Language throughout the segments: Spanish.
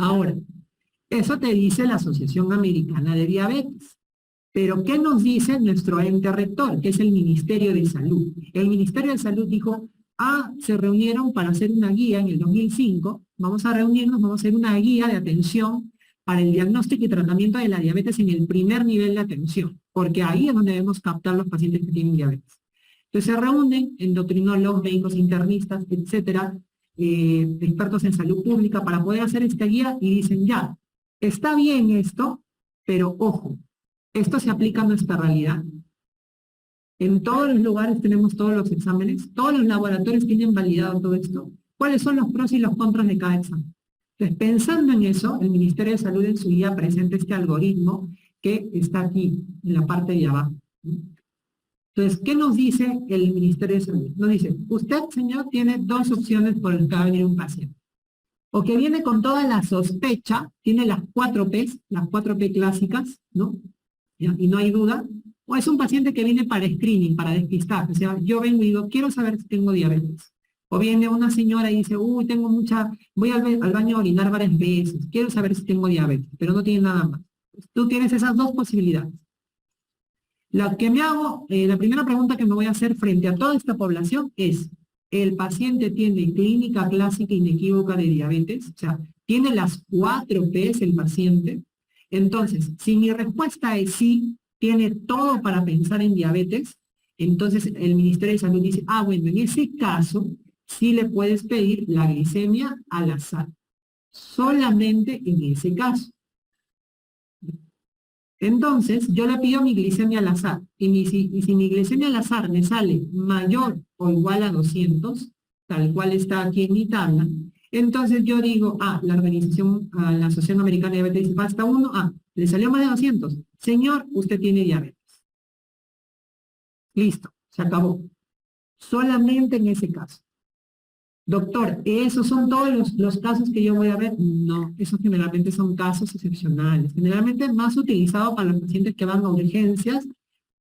Ahora, eso te dice la Asociación Americana de Diabetes. Pero, ¿qué nos dice nuestro ente rector, que es el Ministerio de Salud? El Ministerio de Salud dijo, se reunieron para hacer una guía en el 2005, vamos a reunirnos, vamos a hacer una guía de atención para el diagnóstico y tratamiento de la diabetes en el primer nivel de atención, porque ahí es donde debemos captar los pacientes que tienen diabetes. Entonces se reúnen endocrinólogos, médicos internistas, etcétera, expertos en salud pública para poder hacer esta guía y dicen, ya, está bien esto, pero ojo, esto se aplica a nuestra realidad. En todos los lugares tenemos todos los exámenes, todos los laboratorios tienen validado todo esto. ¿Cuáles son los pros y los contras de cada examen? Entonces, pensando en eso, el Ministerio de Salud en su guía presenta este algoritmo que está aquí, en la parte de abajo. Entonces, ¿qué nos dice el Ministerio de Salud? Nos dice, usted, señor, tiene dos opciones por las que va a venir un paciente. O que viene con toda la sospecha, tiene las 4Ps, las 4P clásicas, ¿no? Y no hay duda. O es un paciente que viene para screening, para despistar. O sea, yo vengo y digo, quiero saber si tengo diabetes. O viene una señora y dice, tengo voy al baño a orinar varias veces, quiero saber si tengo diabetes, pero no tiene nada más. Tú tienes esas dos posibilidades. La primera pregunta que me voy a hacer frente a toda esta población es, ¿el paciente tiene clínica clásica inequívoca de diabetes? O sea, ¿tiene las 4Ps el paciente? Entonces, si mi respuesta es sí, tiene todo para pensar en diabetes, entonces el Ministerio de Salud dice, bueno, en ese caso, sí le puedes pedir la glicemia al azar. Solamente en ese caso. Entonces, yo le pido mi glicemia al azar, y si mi glicemia al azar me sale mayor o igual a 200, tal cual está aquí en mi tabla, entonces yo digo, la Asociación Americana de Diabetes dice, basta uno, le salió más de 200. Señor, usted tiene diabetes. Listo, se acabó. Solamente en ese caso. Doctor, ¿esos son todos los casos que yo voy a ver? No, esos generalmente son casos excepcionales. Generalmente más utilizado para los pacientes que van a urgencias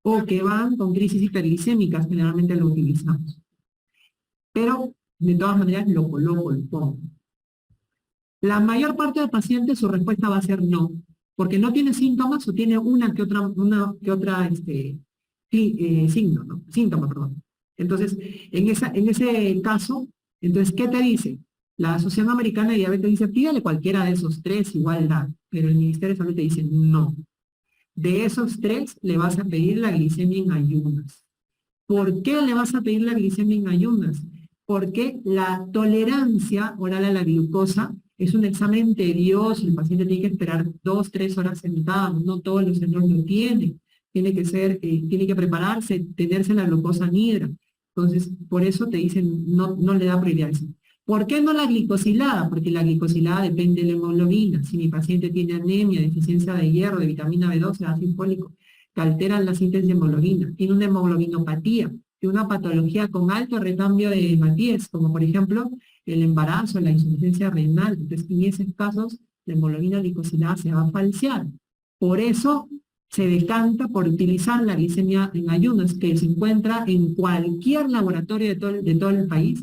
o que van con crisis hiperglicémicas, generalmente lo utilizamos. Pero, de todas maneras, lo pongo. La mayor parte de pacientes su respuesta va a ser no, porque no tiene síntomas o tiene una que otra signo, ¿no? Síntoma, perdón. Entonces, en ese caso, entonces, ¿qué te dice? La Asociación Americana de Diabetes dice, pídale cualquiera de esos tres, igual da, pero el Ministerio de Salud te dice, no. De esos tres, le vas a pedir la glicemia en ayunas. ¿Por qué le vas a pedir la glicemia en ayunas? Porque la tolerancia oral a la glucosa es un examen tedioso, el paciente tiene que esperar 2-3 horas sentado, no todos los centros lo tienen, tiene que prepararse, tenerse la glucosa anhidra. Entonces, por eso te dicen, no le da prioridad. ¿Por qué no la glicosilada? Porque la glicosilada depende de la hemoglobina. Si mi paciente tiene anemia, deficiencia de hierro, de vitamina B12, ácido fólico, que alteran la síntesis de hemoglobina, tiene una hemoglobinopatía, tiene una patología con alto recambio de hematíes, como por ejemplo el embarazo, la insuficiencia renal. Entonces, en esos casos, la hemoglobina glicosilada se va a falsear. Por eso se decanta por utilizar la glicemia en ayunas, que se encuentra en cualquier laboratorio de todo el país,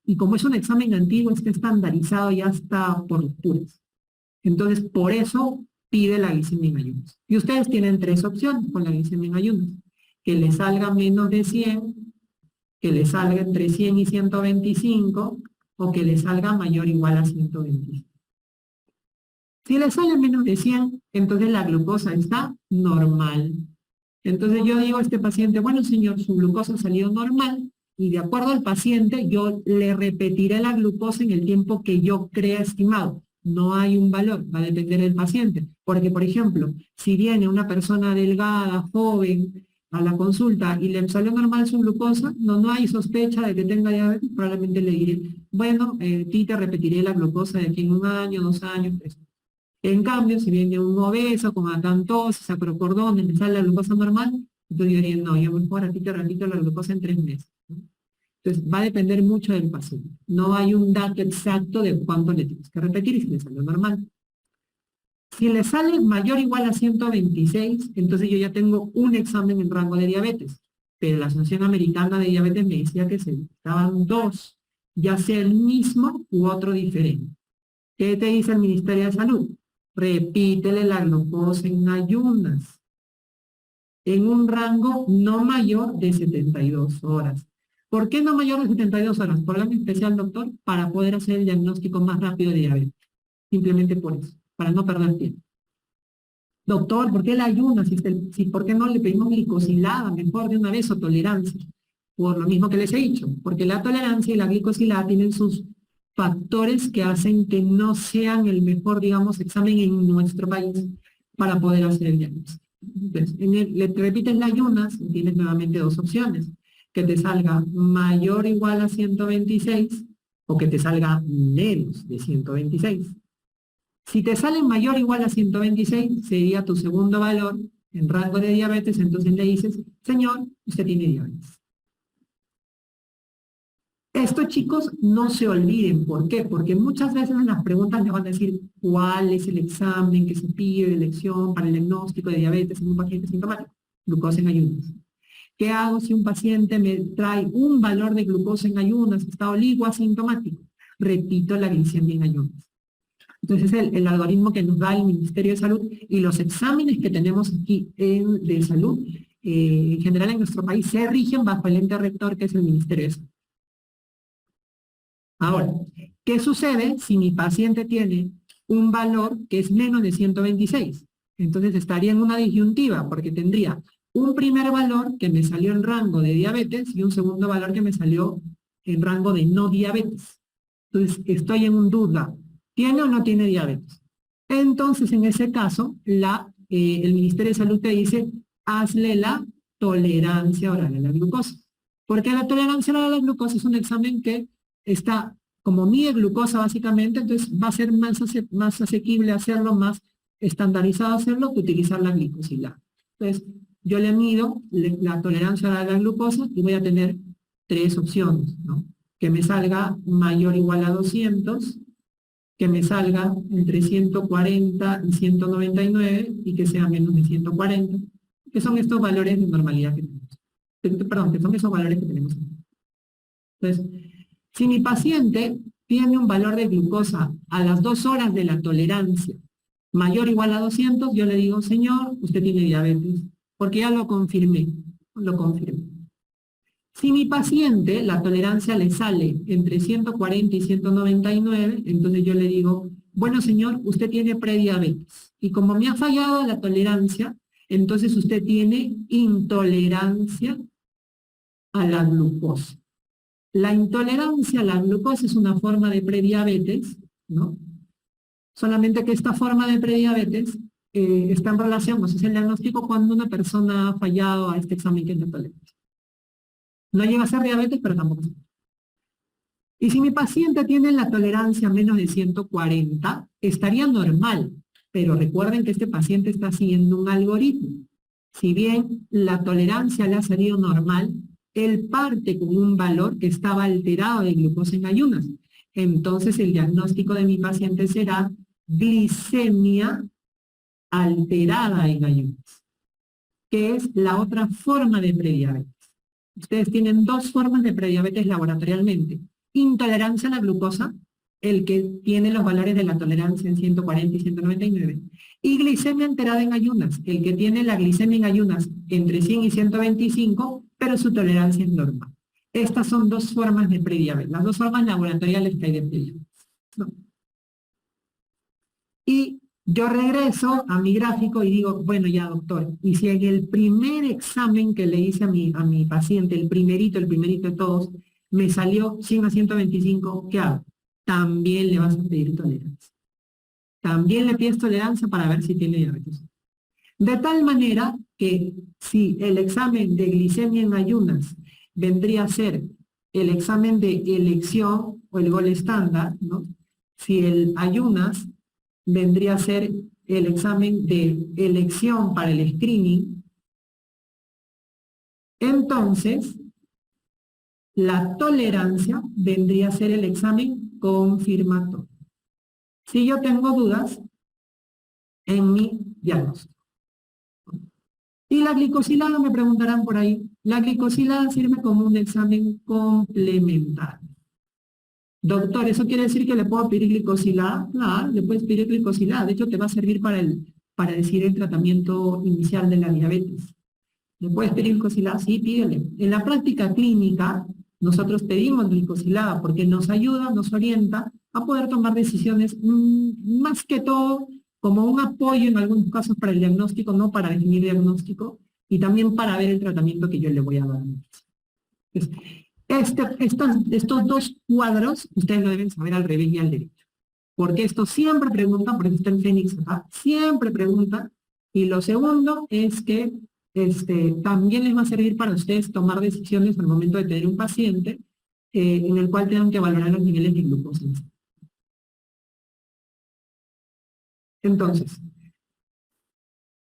y como es un examen antiguo, está estandarizado ya está por los puros. Entonces, por eso pide la glicemia en ayunas. Y ustedes tienen tres opciones con la glicemia en ayunas. Que le salga menos de 100, que le salga entre 100 y 125, o que le salga mayor o igual a 125. Si le sale menos de 100, entonces la glucosa está normal. Entonces yo digo a este paciente, bueno señor, su glucosa ha salido normal, y de acuerdo al paciente, yo le repetiré la glucosa en el tiempo que yo crea estimado. No hay un valor, va a depender del paciente. Porque, por ejemplo, si viene una persona delgada, joven, a la consulta y le salió normal su glucosa, no hay sospecha de que tenga diabetes, probablemente le diré, bueno, te repetiré la glucosa de aquí en 1 año, 2 años, 3. En cambio, si viene un obeso con acantosis, acrocordones, le sale la glucosa normal, entonces yo diría, no, yo mejor te repito la glucosa en 3 meses. Entonces, va a depender mucho del paciente. No hay un dato exacto de cuánto le tienes que repetir y si le salió normal. Si le sale mayor o igual a 126, entonces yo ya tengo un examen en rango de diabetes. Pero la Asociación Americana de Diabetes me decía que se necesitaban 2, ya sea el mismo u otro diferente. ¿Qué te dice el Ministerio de Salud? Repítele la glucosa en ayunas, en un rango no mayor de 72 horas. ¿Por qué no mayor de 72 horas? Por algo especial, doctor, para poder hacer el diagnóstico más rápido de diabetes. Simplemente por eso, para no perder tiempo. Doctor, ¿por qué la ayuna? ¿Por qué no le pedimos glicosilada mejor de una vez o tolerancia? Por lo mismo que les he dicho, porque la tolerancia y la glicosilada tienen sus factores que hacen que no sean el mejor, digamos, examen en nuestro país para poder hacer el diagnóstico. Entonces, le repites la ayunas y tienes nuevamente dos opciones, que te salga mayor o igual a 126 o que te salga menos de 126. Si te sale mayor o igual a 126, sería tu segundo valor en rango de diabetes, entonces le dices, señor, usted tiene diabetes. Esto, chicos, no se olviden. ¿Por qué? Porque muchas veces en las preguntas les van a decir cuál es el examen que se pide de elección para el diagnóstico de diabetes en un paciente sintomático. Glucosa en ayunas. ¿Qué hago si un paciente me trae un valor de glucosa en ayunas, estado oligo asintomático? Repito la glicemia en ayunas. Entonces, el algoritmo que nos da el Ministerio de Salud y los exámenes que tenemos aquí de salud, en general en nuestro país, se rigen bajo el ente rector que es el Ministerio de Salud. Ahora, ¿qué sucede si mi paciente tiene un valor que es menos de 126? Entonces estaría en una disyuntiva, porque tendría un primer valor que me salió en rango de diabetes y un segundo valor que me salió en rango de no diabetes. Entonces estoy en un duda, ¿tiene o no tiene diabetes? Entonces en ese caso, el Ministerio de Salud te dice, hazle la tolerancia oral a la glucosa. Porque la tolerancia oral a la glucosa es un examen que está, como mide glucosa básicamente, entonces va a ser más asequible hacerlo, más estandarizado hacerlo que utilizar la glicosilada. Entonces, yo le mido la tolerancia a la glucosa y voy a tener tres opciones, ¿no? Que me salga mayor o igual a 200, que me salga entre 140 y 199 y que sea menos de 140, que son estos valores de normalidad que tenemos. Perdón, que son esos valores que tenemos. Entonces, si mi paciente tiene un valor de glucosa a las 2 horas de la tolerancia mayor o igual a 200, yo le digo, señor, usted tiene diabetes, porque ya lo confirmé, Si mi paciente, la tolerancia le sale entre 140 y 199, entonces yo le digo, bueno señor, usted tiene prediabetes. Y como me ha fallado la tolerancia, entonces usted tiene intolerancia a la glucosa. La intolerancia a la glucosa es una forma de prediabetes, ¿no? Solamente que esta forma de prediabetes está en relación, o sea, es el diagnóstico cuando una persona ha fallado a este examen que es de tolerancia. No llega a ser diabetes, pero tampoco es. Y si mi paciente tiene la tolerancia menos de 140, estaría normal, pero recuerden que este paciente está siguiendo un algoritmo. Si bien la tolerancia le ha salido normal, él parte con un valor que estaba alterado de glucosa en ayunas. Entonces el diagnóstico de mi paciente será glicemia alterada en ayunas, que es la otra forma de prediabetes. Ustedes tienen dos formas de prediabetes laboratorialmente. Intolerancia a la glucosa, el que tiene los valores de la tolerancia en 140 y 199. Y glicemia alterada en ayunas, el que tiene la glicemia en ayunas entre 100 y 125, pero su tolerancia es normal. Estas son dos formas de prediabetes, las dos formas laboratoriales que hay de prediabetes, ¿no? Y yo regreso a mi gráfico y digo, bueno ya doctor, y si en el primer examen que le hice a mi paciente, el primerito de todos, me salió 100 a 125, ¿qué hago? También le vas a pedir tolerancia. También le pides tolerancia para ver si tiene diabetes. De tal manera que si el examen de glicemia en ayunas vendría a ser el examen de elección o el gol estándar, ¿no? Si el ayunas vendría a ser el examen de elección para el screening, entonces la tolerancia vendría a ser el examen confirmatorio. Si yo tengo dudas en mi diagnóstico. Y la glicosilada, me preguntarán por ahí, la glicosilada sirve como un examen complementario. Doctor, ¿eso quiere decir que le puedo pedir glicosilada? Claro, le puedes pedir glicosilada. De hecho, te va a servir para decir el tratamiento inicial de la diabetes. ¿Le puedes pedir glicosilada? Sí, pídele. En la práctica clínica, nosotros pedimos glicosilada porque nos ayuda, nos orienta a poder tomar decisiones, más que todo, como un apoyo en algunos casos para el diagnóstico, no para definir diagnóstico, y también para ver el tratamiento que yo le voy a dar. Entonces, estos dos cuadros, ustedes lo deben saber al revés y al derecho. Porque esto siempre pregunta, por eso está en Fénix acá, siempre pregunta. Y lo segundo es que también les va a servir para ustedes tomar decisiones al momento de tener un paciente en el cual tengan que valorar los niveles de glucosa. Entonces,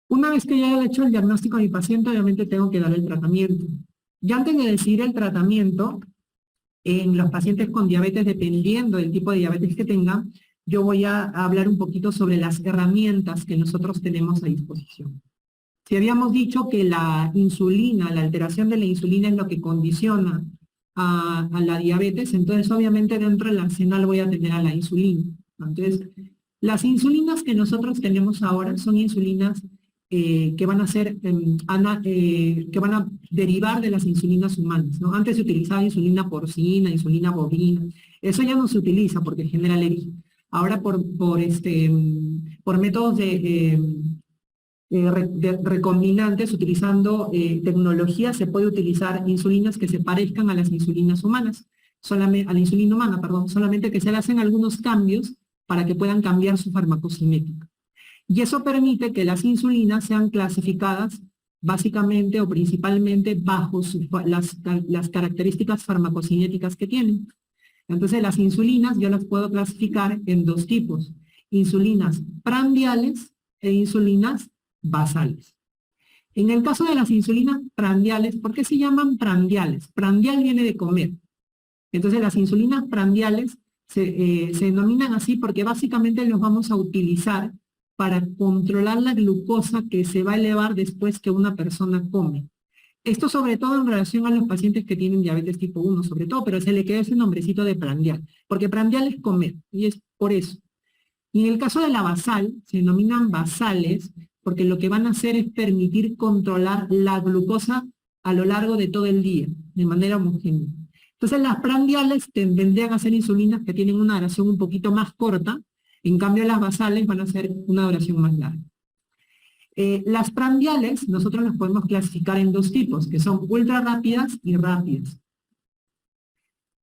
una vez que ya haya hecho el diagnóstico a mi paciente, obviamente tengo que dar el tratamiento. Y antes de decidir el tratamiento, en los pacientes con diabetes, dependiendo del tipo de diabetes que tengan, yo voy a hablar un poquito sobre las herramientas que nosotros tenemos a disposición. Si habíamos dicho que la insulina, la alteración de la insulina es lo que condiciona a la diabetes, entonces obviamente dentro del arsenal voy a tener a la insulina. Entonces, las insulinas que nosotros tenemos ahora son insulinas que van a ser, que van a derivar de las insulinas humanas, ¿no? Antes se utilizaba insulina porcina, insulina bovina, eso ya no se utiliza porque genera alergia. Ahora por métodos recombinantes, utilizando tecnología, se puede utilizar insulinas que se parezcan a las insulinas humanas, a la insulina humana, perdón, solamente que se le hacen algunos cambios para que puedan cambiar su farmacocinética. Y eso permite que las insulinas sean clasificadas básicamente o principalmente bajo las características farmacocinéticas que tienen. Entonces las insulinas yo las puedo clasificar en dos tipos, insulinas prandiales e insulinas basales. En el caso de las insulinas prandiales, ¿por qué se llaman prandiales? Prandial viene de comer. Entonces las insulinas prandiales se denominan así porque básicamente los vamos a utilizar para controlar la glucosa que se va a elevar después que una persona come. Esto sobre todo en relación a los pacientes que tienen diabetes tipo 1, sobre todo, pero se le queda ese nombrecito de prandial, porque prandial es comer, y es por eso. Y en el caso de la basal, se denominan basales, porque lo que van a hacer es permitir controlar la glucosa a lo largo de todo el día, de manera homogénea. Entonces las prandiales tendrían a ser insulinas que tienen una duración un poquito más corta, en cambio las basales van a ser una duración más larga. Las prandiales nosotros las podemos clasificar en dos tipos, que son ultra rápidas y rápidas.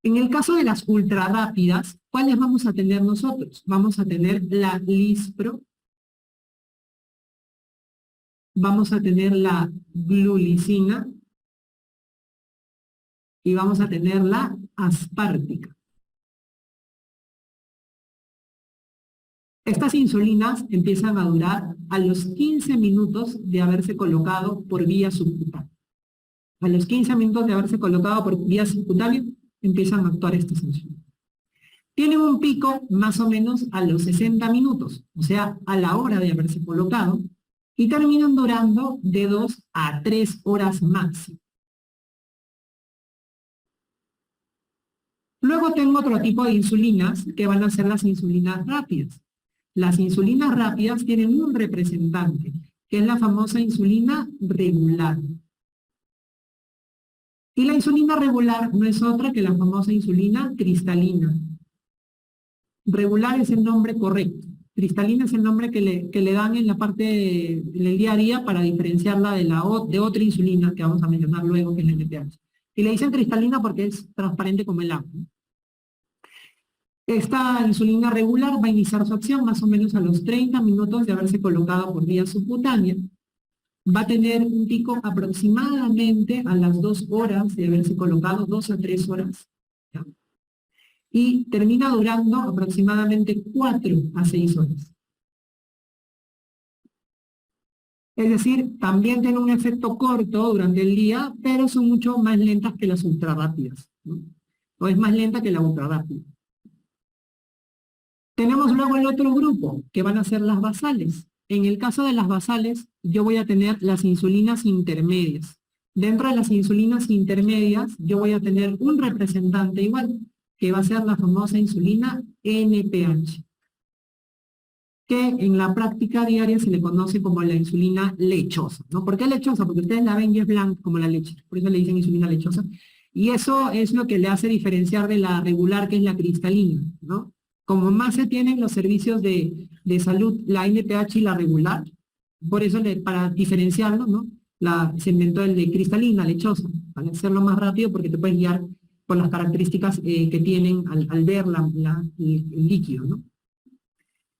En el caso de las ultra rápidas, ¿cuáles vamos a tener nosotros? Vamos a tener la Lispro, vamos a tener la glulicina y vamos a tener la aspártica. Estas insulinas empiezan a durar a los 15 minutos de haberse colocado por vía subcutánea. A los 15 minutos de haberse colocado por vía subcutánea, empiezan a actuar estas insulinas. Tienen un pico más o menos a los 60 minutos, o sea, a la hora de haberse colocado, y terminan durando de 2 a 3 horas máximo. Luego tengo otro tipo de insulinas que van a ser las insulinas rápidas. Las insulinas rápidas tienen un representante, que es la famosa insulina regular. Y la insulina regular no es otra que la famosa insulina cristalina. Regular es el nombre correcto. Cristalina es el nombre que le dan en la parte del día a día para diferenciarla de otra insulina que vamos a mencionar luego, que es la NPH. Y le dicen cristalina porque es transparente como el agua. Esta insulina regular va a iniciar su acción más o menos a los 30 minutos de haberse colocado por vía subcutánea. Va a tener un pico aproximadamente a las 2 horas de haberse colocado, 2 a 3 horas. ¿Ya? Y termina durando aproximadamente 4 a 6 horas. Es decir, también tiene un efecto corto durante el día, pero son mucho más lentas que las ultrarrápidas, ¿no? O es más lenta que la ultrarrápida. Tenemos luego el otro grupo, que van a ser las basales. En el caso de las basales, yo voy a tener las insulinas intermedias. Dentro de las insulinas intermedias, yo voy a tener un representante igual, que va a ser la famosa insulina NPH, que en la práctica diaria se le conoce como la insulina lechosa, ¿no? ¿Por qué lechosa? Porque ustedes la ven y es blanca como la leche, por eso le dicen insulina lechosa. Y eso es lo que le hace diferenciar de la regular, que es la cristalina, ¿no? Como más se tienen los servicios de salud, la NPH y la regular, por eso para diferenciarlo, ¿no? Se inventó el de cristalina, lechosa, para hacerlo más rápido porque te puedes guiar por las características que tienen al ver el líquido, ¿no?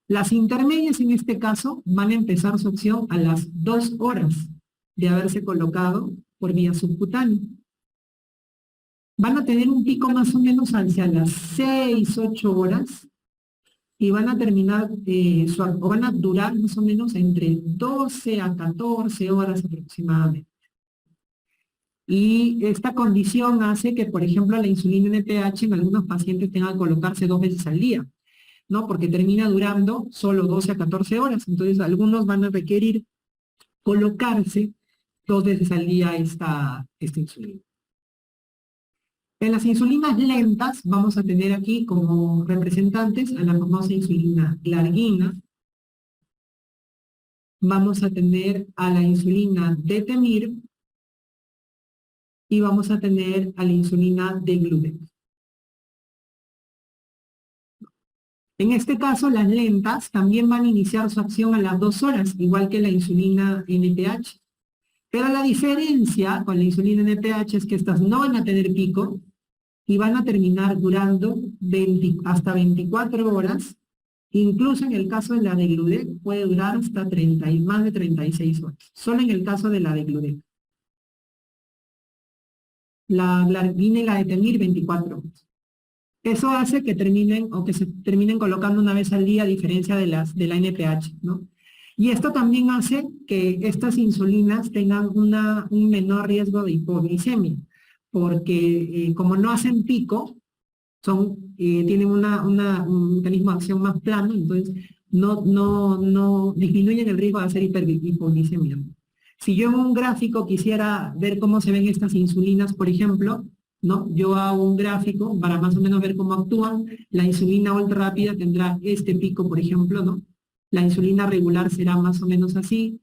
Las intermedias en este caso van a empezar su acción a las 2 horas de haberse colocado por vía subcutánea. Van a tener un pico más o menos hacia las 6, 8 horas y van a terminar, o van a durar más o menos entre 12 a 14 horas aproximadamente. Y esta condición hace que, por ejemplo, la insulina NPH en algunos pacientes tenga que colocarse 2 veces al día, ¿no? Porque termina durando solo 12 a 14 horas. Entonces, algunos van a requerir colocarse 2 veces al día esta insulina. En las insulinas lentas vamos a tener aquí como representantes a la famosa insulina glargina. Vamos a tener a la insulina detemir y vamos a tener a la insulina degludec. En este caso, las lentas también van a iniciar su acción a las 2 horas, igual que la insulina NPH. Pero la diferencia con la insulina NPH es que estas no van a tener pico y van a terminar durando hasta 24 horas. Incluso en el caso de la degludec puede durar hasta más de 36 horas. Solo en el caso de la degludec. La glargina y la detemir 24 horas. Eso hace que se terminen colocando una vez al día a diferencia de la NPH, ¿no? Y esto también hace que estas insulinas tengan un menor riesgo de hipoglicemia, porque como no hacen pico, tienen un mecanismo de acción más plano, entonces no disminuyen el riesgo de hacer hipoglicemia. Si yo en un gráfico quisiera ver cómo se ven estas insulinas, por ejemplo, ¿no? Yo hago un gráfico para más o menos ver cómo actúan. La insulina ultra rápida tendrá este pico, por ejemplo, ¿no? La insulina regular será más o menos así.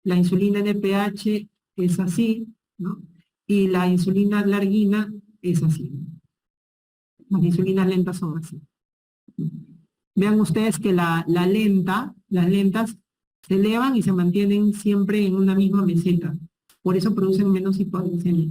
La insulina NPH es así, ¿no? Y la insulina glargina es así. Las insulinas lentas son así. Vean ustedes que las lentas se elevan y se mantienen siempre en una misma meseta. Por eso producen menos hipoglicemia.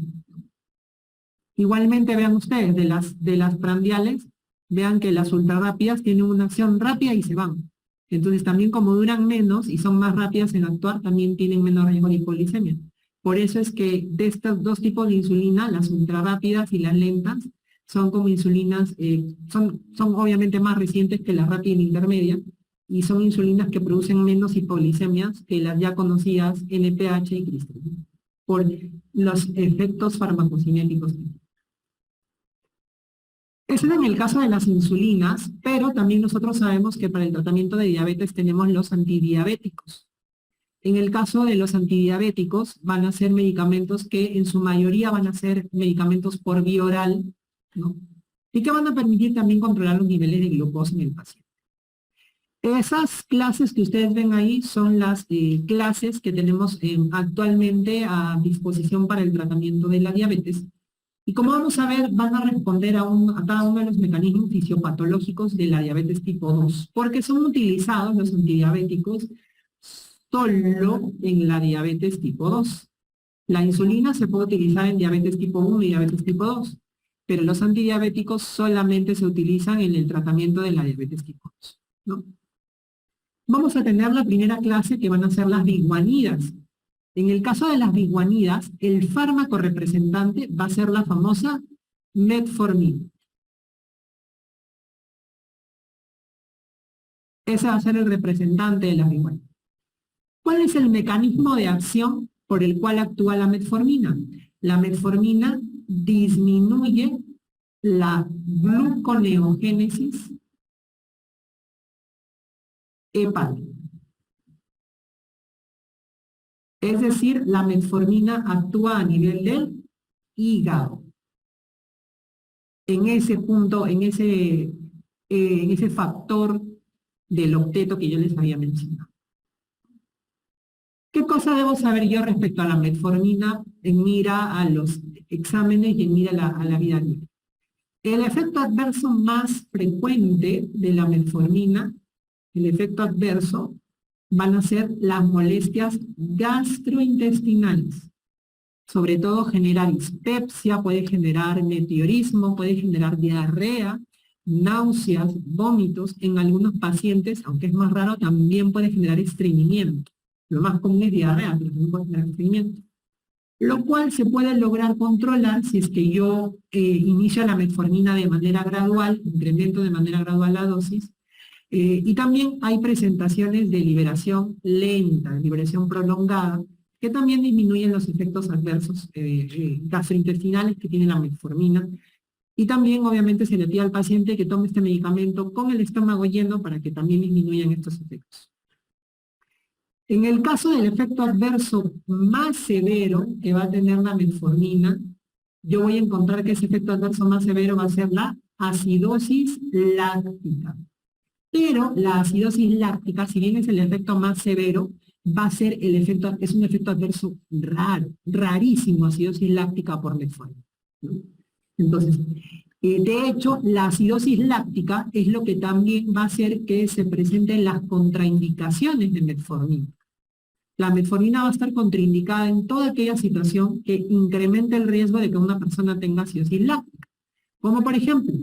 Igualmente vean ustedes, de las prandiales, vean que las ultrarrápidas tienen una acción rápida y se van. Entonces también como duran menos y son más rápidas en actuar, también tienen menos riesgo de hipoglicemia. Por eso es que de estos dos tipos de insulina, las ultrarrápidas y las lentas, son como insulinas, son obviamente más recientes que la rápida y la intermedia, y son insulinas que producen menos hipoglicemias que las ya conocidas NPH y cristalina, por los efectos farmacocinéticos. Ese es en el caso de las insulinas, pero también nosotros sabemos que para el tratamiento de diabetes tenemos los antidiabéticos. En el caso de los antidiabéticos van a ser medicamentos que en su mayoría van a ser medicamentos por vía oral, ¿no? Y que van a permitir también controlar los niveles de glucosa en el paciente. Esas clases que ustedes ven ahí son las clases que tenemos actualmente a disposición para el tratamiento de la diabetes. Y como vamos a ver, van a responder a cada uno de los mecanismos fisiopatológicos de la diabetes tipo 2, porque son utilizados los antidiabéticos solo en la diabetes tipo 2. La insulina se puede utilizar en diabetes tipo 1 y diabetes tipo 2, pero los antidiabéticos solamente se utilizan en el tratamiento de la diabetes tipo 2, ¿no? Vamos a tener la primera clase que van a ser las biguanidas. En el caso de las biguanidas, el fármaco representante va a ser la famosa metformina. Ese va a ser el representante de las biguanidas. ¿Cuál es el mecanismo de acción por el cual actúa la metformina? La metformina disminuye la gluconeogénesis hepática. Es decir, la metformina actúa a nivel del hígado. en ese punto, en ese factor del octeto que yo les había mencionado. ¿Qué cosa debo saber yo respecto a la metformina en mira a los exámenes y en mira a la vida diaria? El efecto adverso más frecuente de la metformina, el efecto adverso, van a ser las molestias gastrointestinales. Sobre todo generar dispepsia, puede generar meteorismo, puede generar diarrea, náuseas, vómitos. En algunos pacientes, aunque es más raro, también puede generar estreñimiento. Lo más común es diarrea, pero también puede generar estreñimiento. Lo cual se puede lograr controlar si es que yo inicio la metformina de manera gradual, incremento de manera gradual la dosis, y también hay presentaciones de liberación lenta, de liberación prolongada, que también disminuyen los efectos adversos gastrointestinales que tiene la metformina. Y también, obviamente, se le pide al paciente que tome este medicamento con el estómago lleno para que también disminuyan estos efectos. En el caso del efecto adverso más severo que va a tener la metformina, yo voy a encontrar que ese efecto adverso más severo va a ser la acidosis láctica. Pero la acidosis láctica, si bien es el efecto más severo, va a ser es un efecto adverso raro, rarísimo, acidosis láctica por metformina, ¿no? Entonces, de hecho, la acidosis láctica es lo que también va a hacer que se presenten las contraindicaciones de metformina. La metformina va a estar contraindicada en toda aquella situación que incremente el riesgo de que una persona tenga acidosis láctica. Como por ejemplo,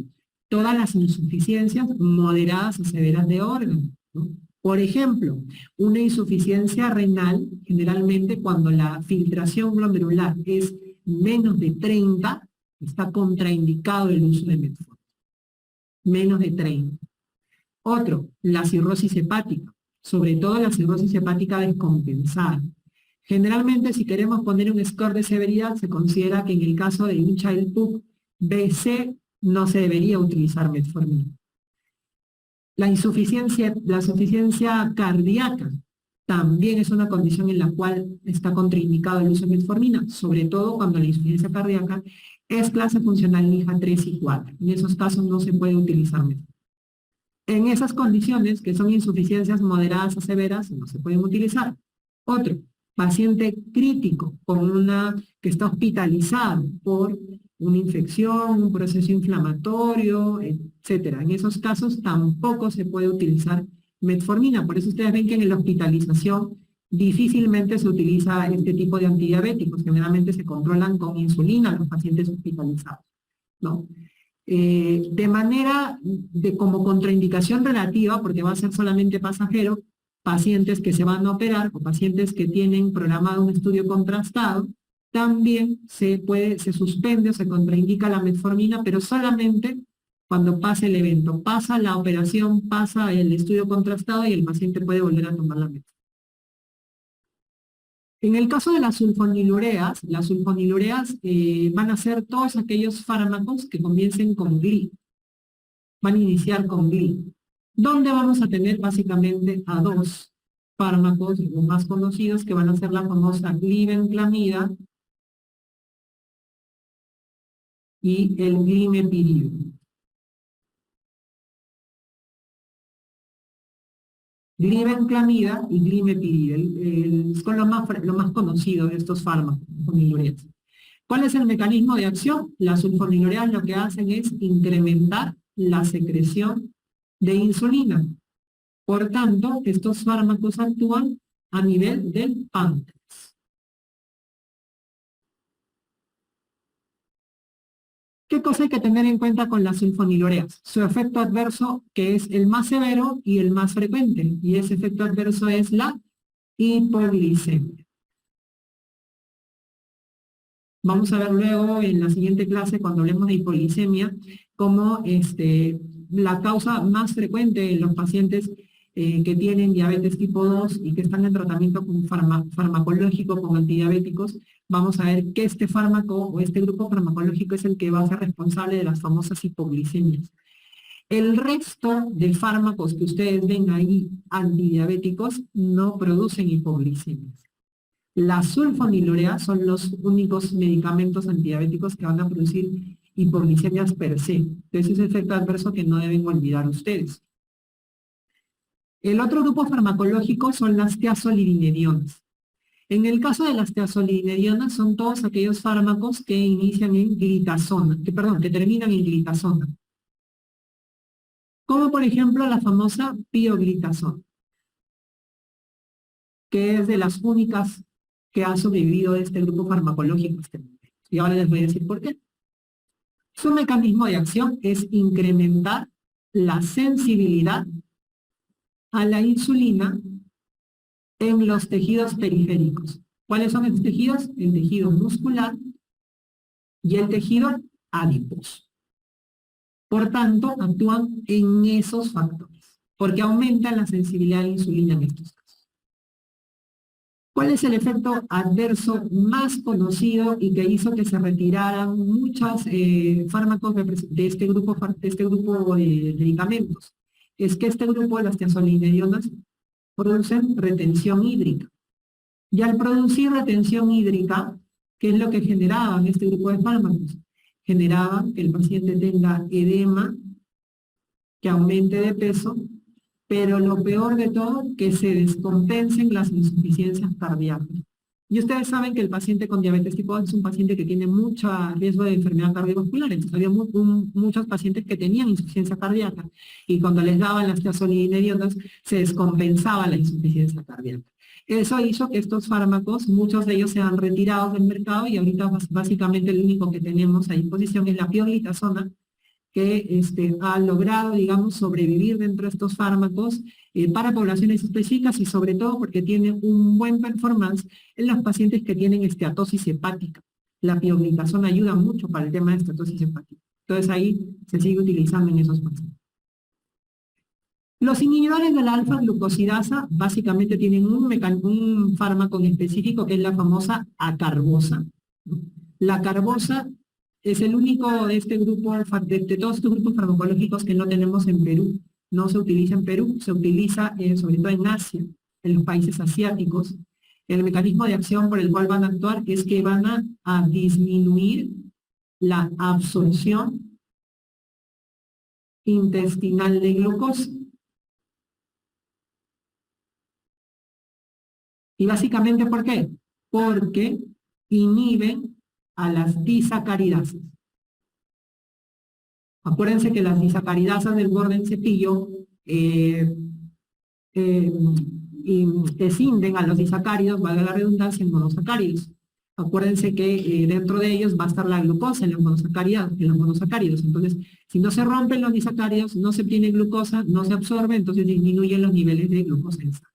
todas las insuficiencias moderadas o severas de órganos, ¿no? Por ejemplo, una insuficiencia renal, generalmente cuando la filtración glomerular es menos de 30, está contraindicado el uso de metformina. Menos de 30. Otro, la cirrosis hepática, sobre todo la cirrosis hepática descompensada. Generalmente, si queremos poner un score de severidad, se considera que en el caso de un Child-Pugh BC no se debería utilizar metformina. La insuficiencia cardíaca también es una condición en la cual está contraindicado el uso de metformina, sobre todo cuando la insuficiencia cardíaca es clase funcional NIHA 3 y 4. En esos casos no se puede utilizar metformina. En esas condiciones, que son insuficiencias moderadas a severas, no se pueden utilizar. Otro, paciente crítico, que está hospitalizado por una infección, un proceso inflamatorio, etcétera. En esos casos tampoco se puede utilizar metformina. Por eso ustedes ven que en la hospitalización difícilmente se utiliza este tipo de antidiabéticos. Generalmente se controlan con insulina los pacientes hospitalizados, ¿no? Como contraindicación relativa, porque va a ser solamente pasajero, pacientes que se van a operar o pacientes que tienen programado un estudio contrastado, también se suspende o se contraindica la metformina, pero solamente cuando pase el evento, pasa la operación, pasa el estudio contrastado y el paciente puede volver a tomar la metformina. En el caso de las sulfonilureas van a ser todos aquellos fármacos que comiencen con GLI. Van a iniciar con GLI. Donde vamos a tener básicamente a dos fármacos, los más conocidos, que van a ser la famosa glibenclamida y el glimepiride. Glibenclamida y glimepiride son lo más conocido de estos fármacos, sulfonilureas. ¿Cuál es el mecanismo de acción? Las sulfonilureas lo que hacen es incrementar la secreción de insulina. Por tanto, estos fármacos actúan a nivel del páncreas. ¿Qué cosa hay que tener en cuenta con las sulfonilureas? Su efecto adverso, que es el más severo y el más frecuente, y ese efecto adverso es la hipoglicemia. Vamos a ver luego en la siguiente clase, cuando hablemos de hipoglicemia, cómo la causa más frecuente en los pacientes que tienen diabetes tipo 2 y que están en tratamiento con farmacológico con antidiabéticos, vamos a ver que este fármaco o este grupo farmacológico es el que va a ser responsable de las famosas hipoglicemias. El resto de fármacos que ustedes ven ahí, antidiabéticos, no producen hipoglicemias. Las sulfonilureas son los únicos medicamentos antidiabéticos que van a producir hipoglicemias per se. Entonces, ese efecto adverso que no deben olvidar ustedes. El otro grupo farmacológico son las tiazolidinedionas. En el caso de las tiazolidinedionas son todos aquellos fármacos que inician en glitazona, que terminan en glitazona. Como por ejemplo la famosa pioglitazona, que es de las únicas que ha sobrevivido de este grupo farmacológico. Y ahora les voy a decir por qué. Su mecanismo de acción es incrementar la sensibilidad a la insulina en los tejidos periféricos. ¿Cuáles son estos tejidos? El tejido muscular y el tejido adiposo. Por tanto, actúan en esos factores, porque aumentan la sensibilidad a la insulina en estos casos. ¿Cuál es el efecto adverso más conocido y que hizo que se retiraran muchos fármacos de este grupo de medicamentos? Es que este grupo de las tiazolidinedionas producen retención hídrica. Y al producir retención hídrica, ¿qué es lo que generaban este grupo de fármacos? Generaban que el paciente tenga edema, que aumente de peso, pero lo peor de todo, que se descompensen las insuficiencias cardíacas. Y ustedes saben que el paciente con diabetes tipo 2 es un paciente que tiene mucho riesgo de enfermedad cardiovascular. Entonces había muchos pacientes que tenían insuficiencia cardíaca y cuando les daban las tiazolidinedionas se descompensaba la insuficiencia cardíaca. Eso hizo que estos fármacos, muchos de ellos sean retirados del mercado y ahorita básicamente el único que tenemos a disposición es la pioglitazona, que ha logrado, digamos, sobrevivir dentro de estos fármacos para poblaciones específicas y sobre todo porque tiene un buen performance en los pacientes que tienen esteatosis hepática. La pioglitazona ayuda mucho para el tema de esteatosis hepática. Entonces ahí se sigue utilizando en esos pacientes. Los inhibidores de la alfa-glucosidasa básicamente tienen un fármaco en específico que es la famosa acarbosa. La acarbosa es el único de este grupo, de todos estos grupos farmacológicos que no tenemos en Perú. No se utiliza en Perú, se utiliza sobre todo en Asia, en los países asiáticos. El mecanismo de acción por el cual van a actuar es que van a disminuir la absorción intestinal de glucosa. Y básicamente, ¿por qué? Porque inhiben a las disacaridasas. Acuérdense que las disacaridasas del borde del cepillo escinden a los disacáridos, valga la redundancia, en monosacáridos. Acuérdense que dentro de ellos va a estar la glucosa en los monosacáridos. Entonces, si no se rompen los disacáridos, no se obtiene glucosa, no se absorbe, entonces disminuyen los niveles de glucosa en sangre.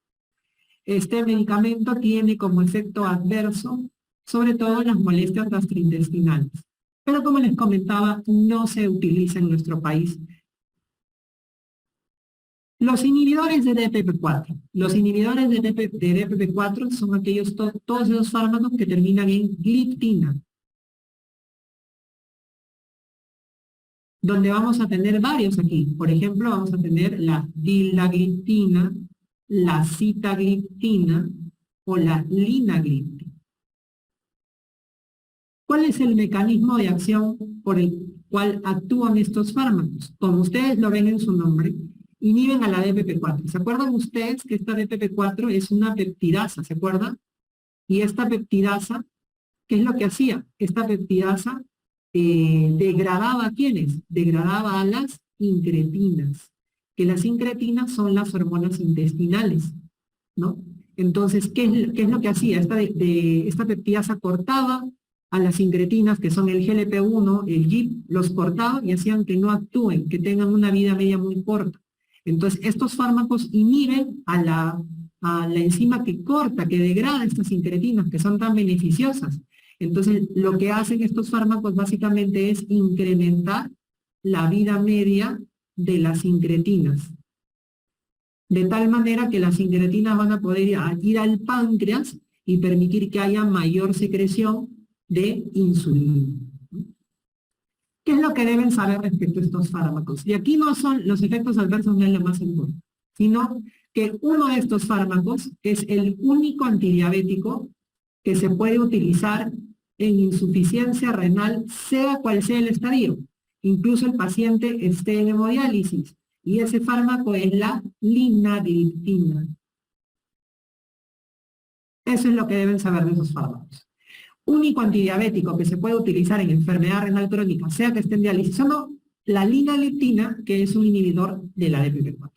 Este medicamento tiene como efecto adverso, sobre todo las molestias gastrointestinales. Pero como les comentaba, no se utiliza en nuestro país. Los inhibidores de DPP4. Los inhibidores de DPP4 son aquellos, todos esos fármacos que terminan en gliptina. Donde vamos a tener varios aquí. Por ejemplo, vamos a tener la dildagliptina, la sitagliptina o la linagliptina. ¿Cuál es el mecanismo de acción por el cual actúan estos fármacos? Como ustedes lo ven en su nombre, inhiben a la DPP4. ¿Se acuerdan ustedes que esta DPP4 es una peptidasa? ¿Se acuerdan? Y esta peptidasa, ¿qué es lo que hacía? Esta peptidasa degradaba ¿a quiénes? Degradaba a las incretinas, que las incretinas son las hormonas intestinales, ¿no? Entonces, ¿qué es lo que hacía? Esta peptidasa cortaba a las incretinas, que son el GLP-1, el GIP, los cortaba y hacían que no actúen, que tengan una vida media muy corta. Entonces, estos fármacos inhiben a la enzima que corta, que degrada estas incretinas, que son tan beneficiosas. Entonces, lo que hacen estos fármacos básicamente es incrementar la vida media de las incretinas. De tal manera que las incretinas van a poder ir al páncreas y permitir que haya mayor secreción de insulina. ¿Qué es lo que deben saber respecto a estos fármacos? Y aquí no son los efectos adversos, no es lo más importante, sino que uno de estos fármacos es el único antidiabético que se puede utilizar en insuficiencia renal, sea cual sea el estadio. Incluso el paciente esté en hemodiálisis. Y ese fármaco es la linariptina. Eso es lo que deben saber de esos fármacos. Único antidiabético que se puede utilizar en enfermedad renal crónica, sea que esté en diálisis o no, la linariptina, que es un inhibidor de la DPP4.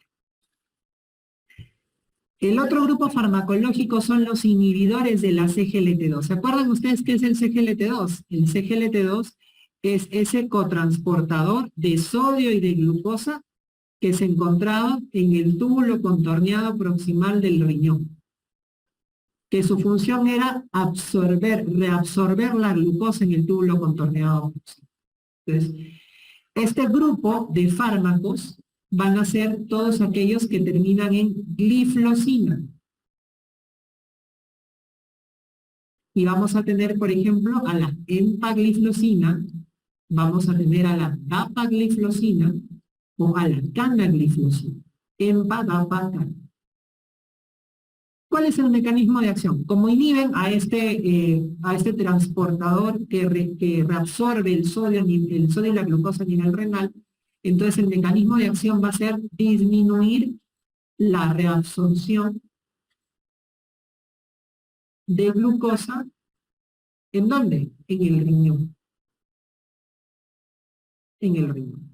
El otro grupo farmacológico son los inhibidores de la CGLT2. ¿Se acuerdan ustedes qué es el CGLT2? El CGLT2 es ese cotransportador de sodio y de glucosa que se encontraba en el túbulo contorneado proximal del riñón, que su función era reabsorber la glucosa en el túbulo contorneado proximal. Entonces, este grupo de fármacos van a ser todos aquellos que terminan en gliflosina. Y vamos a tener, por ejemplo, a la empagliflosina, vamos a tener a la dapagliflosina o a la canagliflosina. Empa, dapa, cana. ¿Cuál es el mecanismo de acción? Como inhiben a este transportador que reabsorbe el sodio y la glucosa a nivel renal, entonces el mecanismo de acción va a ser disminuir la reabsorción de glucosa. ¿En dónde? En el riñón. En el riñón.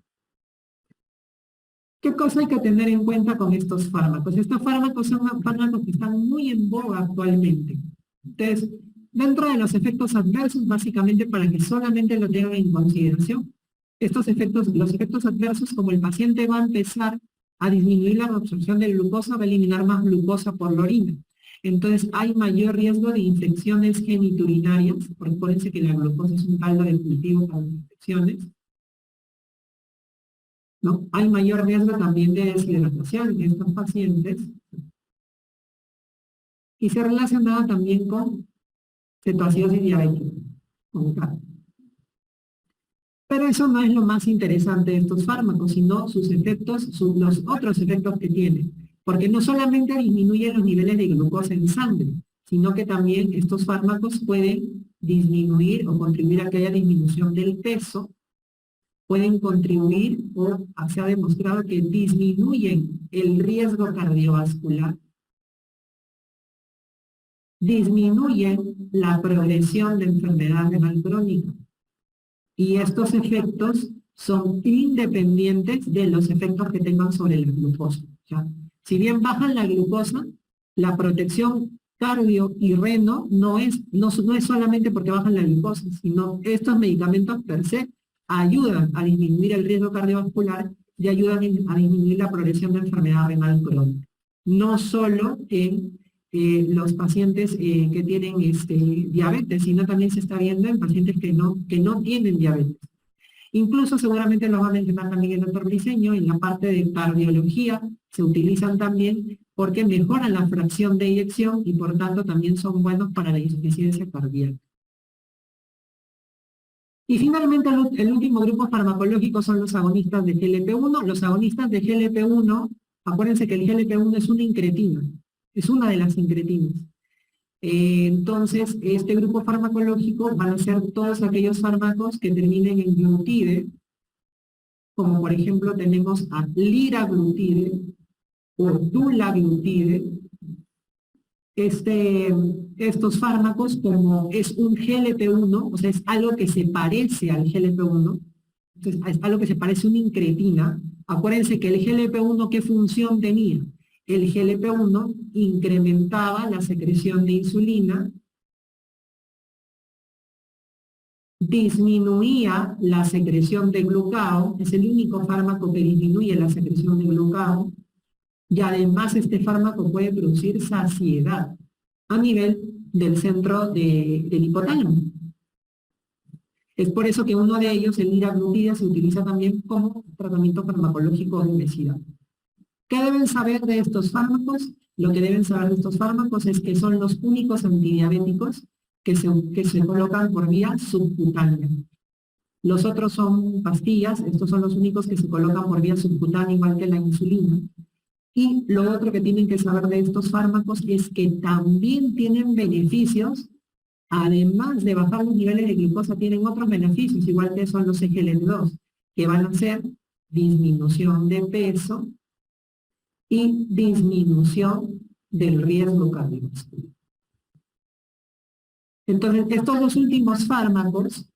¿Qué cosa hay que tener en cuenta con estos fármacos? Estos fármacos son fármacos que están muy en boga actualmente. Entonces, dentro de los efectos adversos, básicamente para que solamente lo tengan en consideración, los efectos adversos, como el paciente va a empezar a disminuir la absorción de glucosa, va a eliminar más glucosa por la orina. Entonces, hay mayor riesgo de infecciones geniturinarias, porque acuérdense que la glucosa es un caldo de cultivo para las infecciones, ¿no? Hay mayor riesgo también de deshidratación en estos pacientes. Y se relaciona también con cetoacidosis diabética, con CAD. Pero eso no es lo más interesante de estos fármacos, sino sus efectos, los otros efectos que tienen. Porque no solamente disminuyen los niveles de glucosa en sangre, sino que también estos fármacos pueden disminuir o contribuir a que haya disminución del peso, pueden contribuir o se ha demostrado que disminuyen el riesgo cardiovascular, disminuyen la progresión de enfermedad renal crónica. Y estos efectos son independientes de los efectos que tengan sobre la glucosa. ¿Ya? Si bien bajan la glucosa, la protección cardio y reno no es solamente porque bajan la glucosa, sino estos medicamentos per se ayudan a disminuir el riesgo cardiovascular y ayudan a disminuir la progresión de enfermedad renal crónica. No solo en los pacientes que tienen diabetes, sino también se está viendo en pacientes que no tienen diabetes. Incluso seguramente lo va a mencionar también el doctor Briceño, en la parte de cardiología se utilizan también porque mejoran la fracción de eyección y por tanto también son buenos para la insuficiencia cardíaca. Y finalmente el último grupo farmacológico son los agonistas de GLP-1. Los agonistas de GLP-1, acuérdense que el GLP-1 es una incretina, es una de las incretinas. Entonces, este grupo farmacológico van a ser todos aquellos fármacos que terminen en glutide, como por ejemplo tenemos a liraglutide o dulaglutide. Estos fármacos, como es un GLP-1, o sea, es algo que se parece al GLP-1, entonces es algo que se parece a una incretina. Acuérdense que el GLP-1, ¿qué función tenía? El GLP-1 incrementaba la secreción de insulina, disminuía la secreción de glucagón, es el único fármaco que disminuye la secreción de glucagón, y además este fármaco puede producir saciedad a nivel del centro del hipotálamo. Es por eso que uno de ellos, el liraglutide, se utiliza también como tratamiento farmacológico de obesidad. ¿Qué deben saber de estos fármacos? Lo que deben saber de estos fármacos es que son los únicos antidiabéticos que se colocan por vía subcutánea. Los otros son pastillas, estos son los únicos que se colocan por vía subcutánea, igual que la insulina. Y lo otro que tienen que saber de estos fármacos es que también tienen beneficios además de bajar los niveles de glucosa, tienen otros beneficios, igual que son los SGLT2, que van a ser disminución de peso y disminución del riesgo cardiovascular. Entonces, estos dos últimos fármacos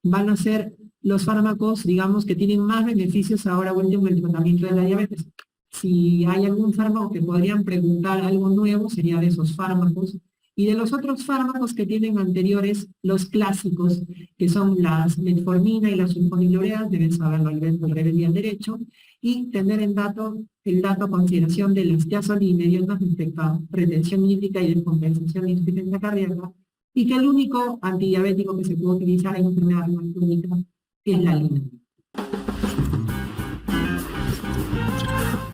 van a ser los fármacos, digamos, que tienen más beneficios ahora último en el tratamiento de la diabetes. Si hay algún fármaco que podrían preguntar algo nuevo, sería de esos fármacos. Y de los otros fármacos que tienen anteriores, los clásicos, que son las metformina y las sulfonilureas, deben saberlo al revés y al derecho, y tener el dato a consideración de las gasolinerias respecto a retención hídrica y descompensación de insuficiencia cardíaca, y que el único antidiabético que se puede utilizar en enfermedad renal crónica es la linaclotida.